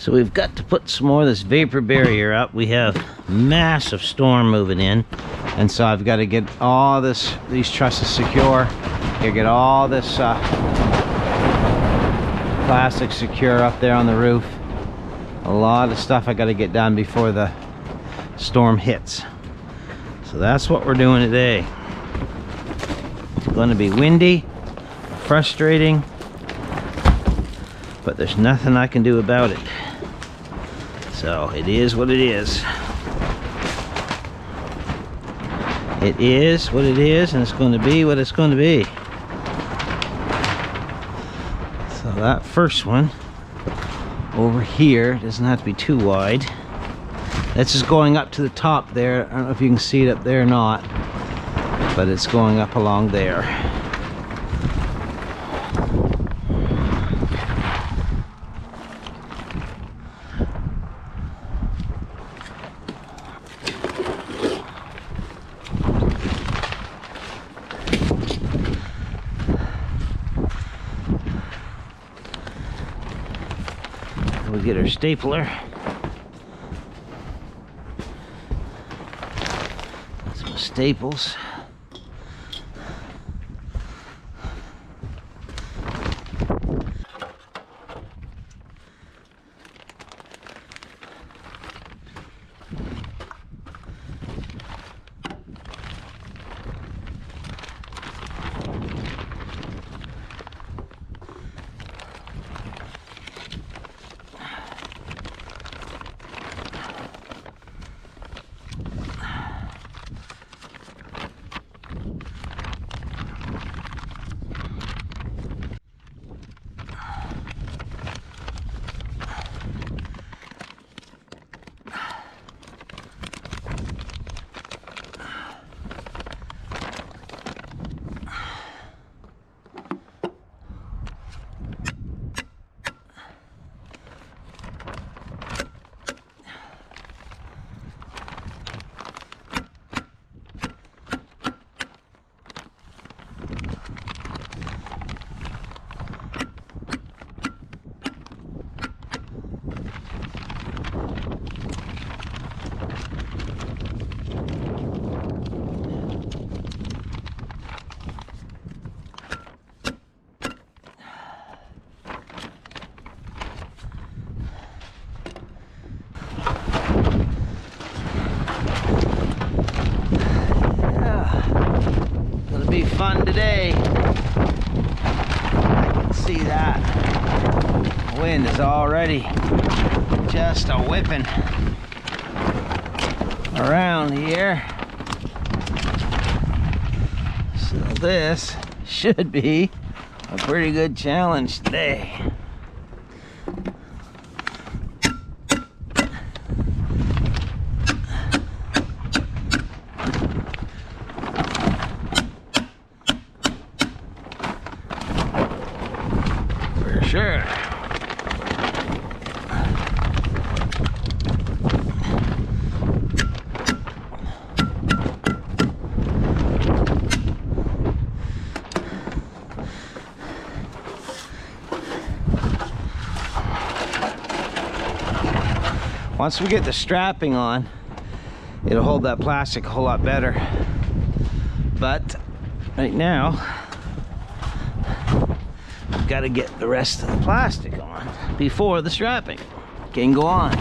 So we've got to put some more of this vapor barrier up. We have massive storm moving in, and so I've got to get all these trusses secure. Gotta get all this plastic secure up there on the roof. A lot of stuff I got to get done before the storm hits. So that's what we're doing today. It's going to be windy, frustrating, but there's nothing I can do about it. So it is what it is. It is what it is, and it's going to be what it's going to be. So that first one over here doesn't have to be too wide. That's just going up to the top there. I don't know if you can see it up there or not, but it's going up along there. We'll get our stapler. Some staples. Fun today. I can see that. The wind is already just a whipping around here. So this should be a pretty good challenge today. Sure. Once we get the strapping on, it'll hold that plastic a whole lot better. But right now, got to get the rest of the plastic on before the strapping can go on.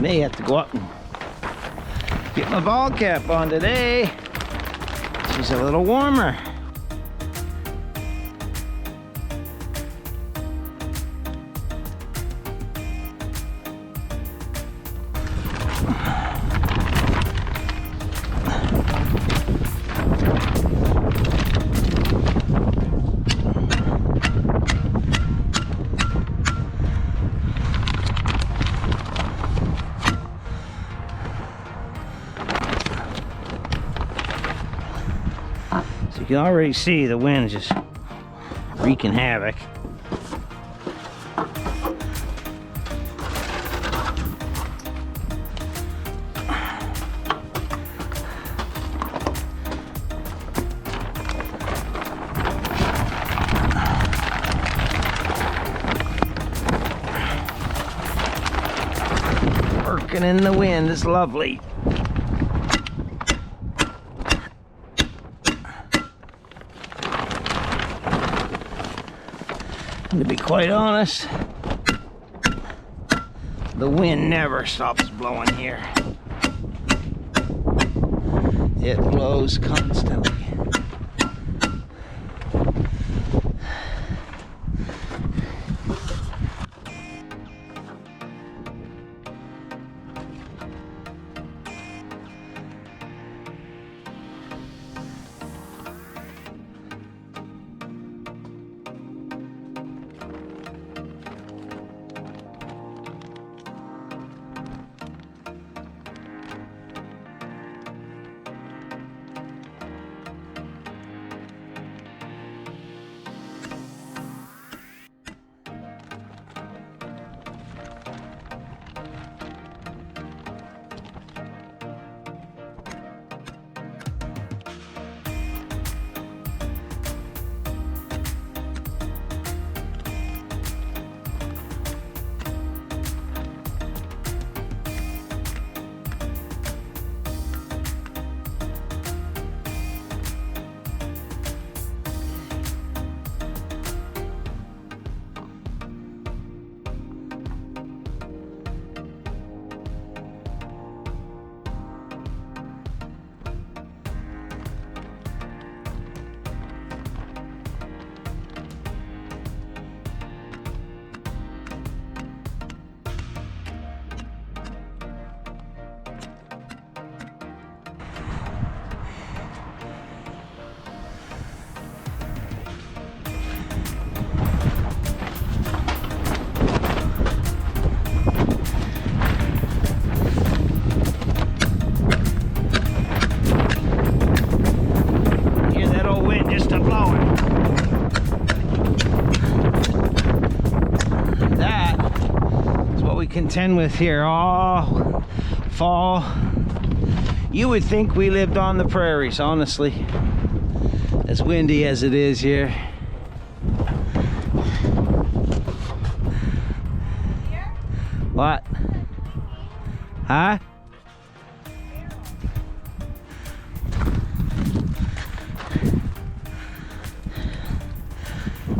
may have to go up and get my ball cap on today. She's a little warmer. You can already see the wind just wreaking havoc. Working in the wind is lovely. To be quite honest, the wind never stops blowing here. It blows constantly. Contend with here all fall. You would think we lived on the prairies, honestly, as windy as it is here. What? Huh?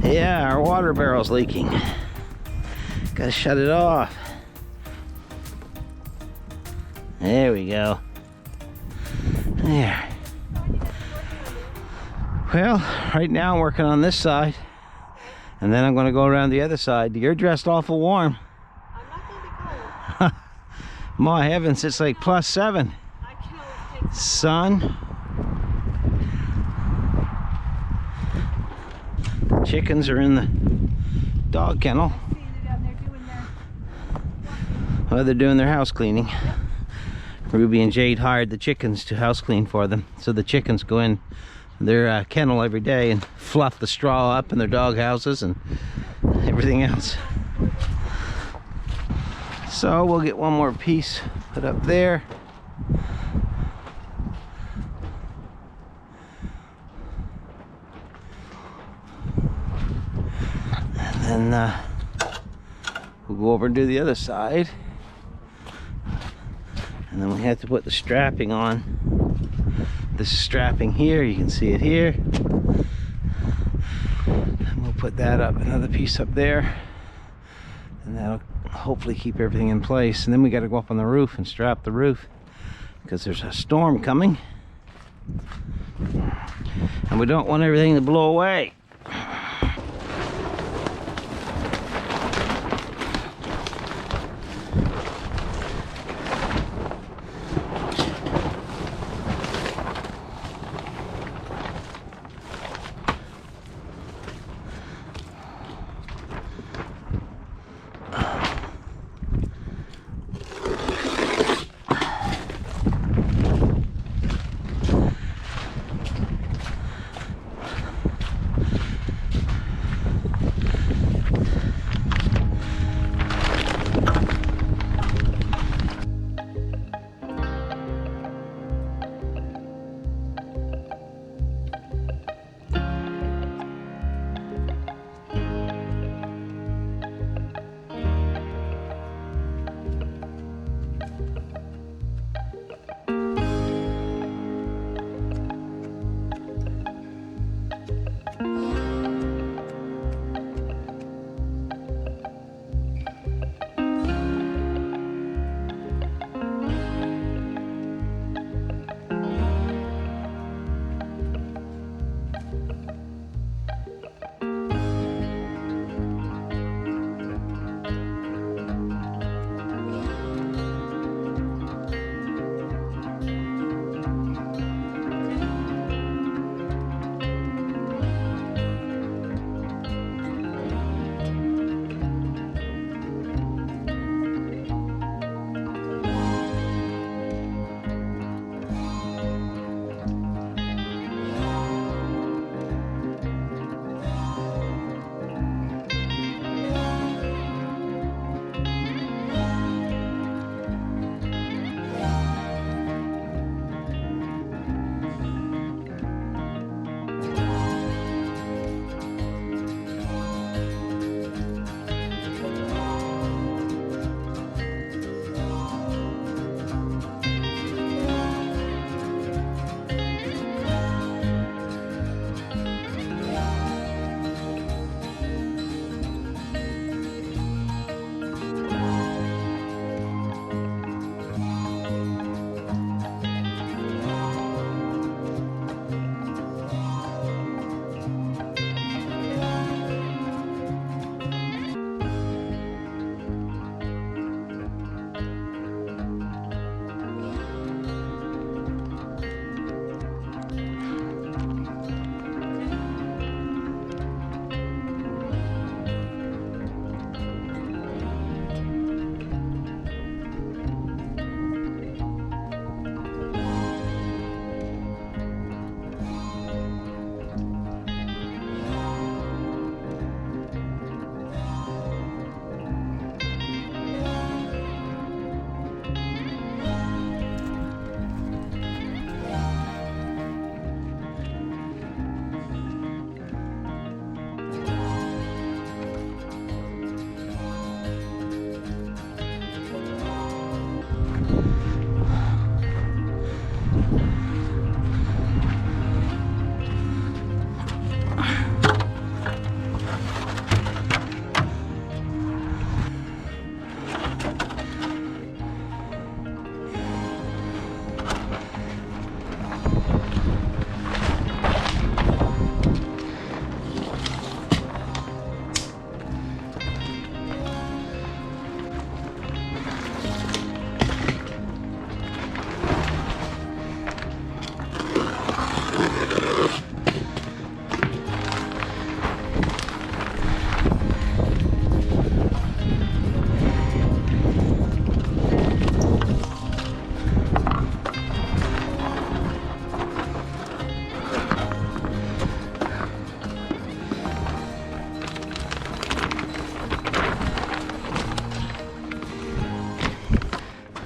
Yeah, our water barrel's leaking. Gotta shut it off. There we go. There. Well, right now I'm working on this side, and then I'm going to go around the other side. You're dressed awful warm. I'm not going to be cold. My heavens, it's like +7. I can always take Sun. Chickens are in the dog kennel. Well, they're doing their house cleaning. Ruby and Jade hired the chickens to house clean for them, so the chickens go in their kennel every day and fluff the straw up in their dog houses and everything else. So we'll get one more piece put up there. And then we'll go over and do the other side. And then we have to put the strapping on. This strapping here, you can see it here. And we'll put that up, another piece up there. And that'll hopefully keep everything in place. And then we got to go up on the roof and strap the roof because there's a storm coming. And we don't want everything to blow away.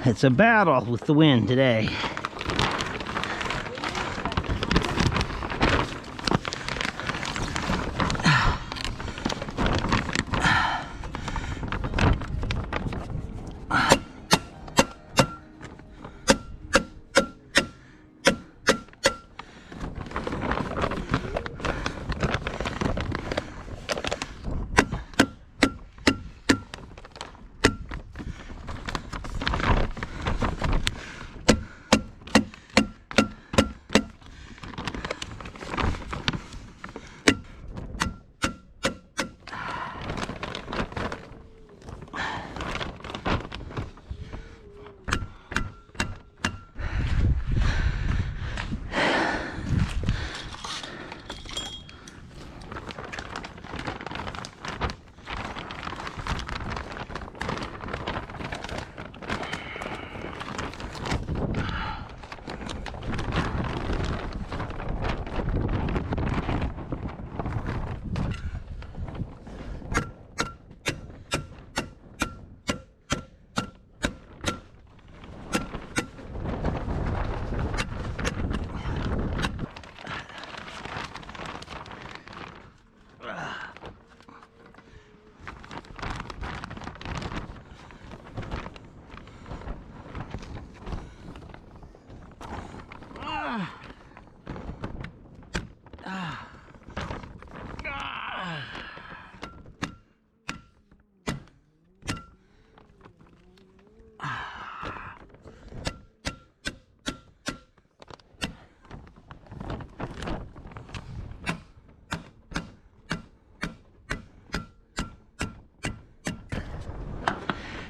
It's a battle with the wind today.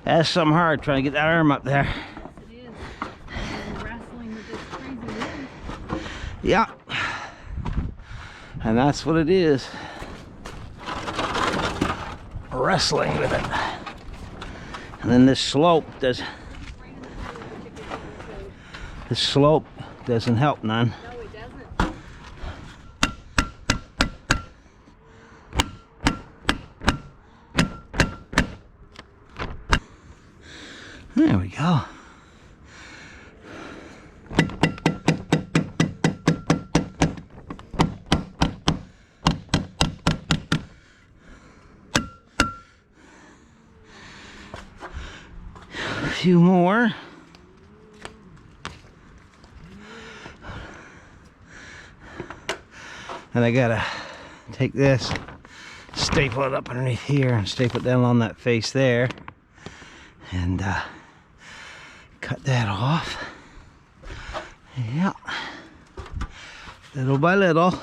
That's something hard trying to get that arm up there. Yes, it is. You're wrestling with this crazy wind. Yeah. And that's what it is. Wrestling with it. And then this slope does. This slope doesn't help none. No, it doesn't. There we go. A few more. And I gotta take this, staple it up underneath here, and staple it down on that face there, and cut that off. Yeah, little by little.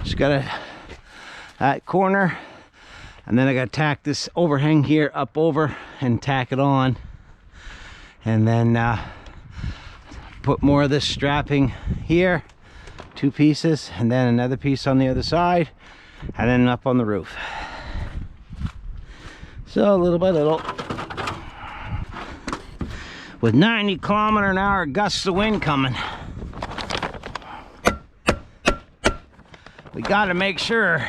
Just gotta that corner, and then I gotta tack this overhang here up over and tack it on, and then put more of this strapping here, 2 pieces, and then another piece on the other side, and then up on the roof. So little by little, with 90-kilometer-an-hour gusts of wind coming, we got to make sure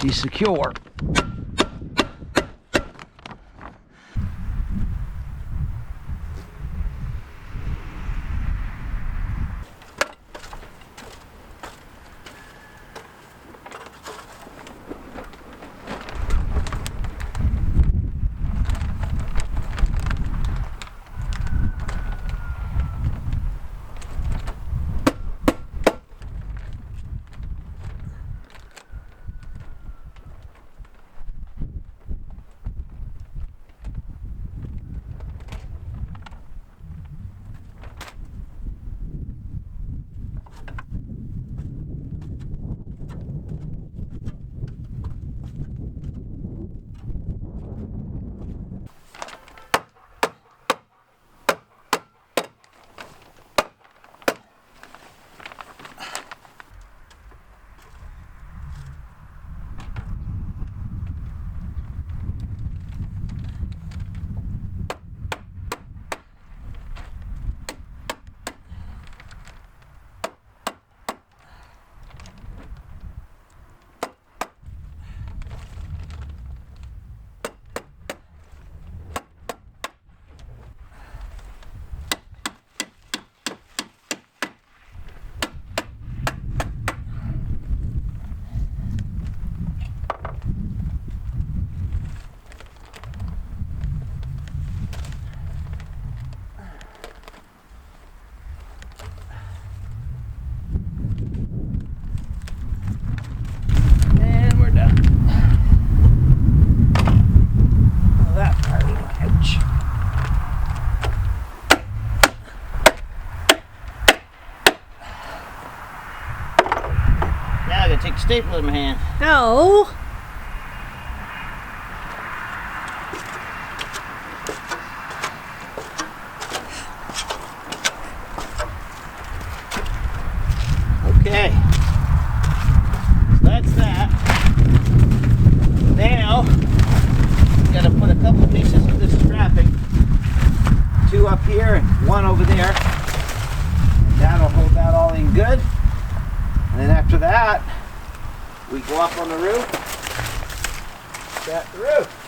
she's secure. Take a stapler in my hand. No. Okay. So that's that. Now, we gotta put a couple pieces of this strapping. 2 up here and 1 over there. And that'll hold that all in good. And then after that, we go up on the roof, strap the roof.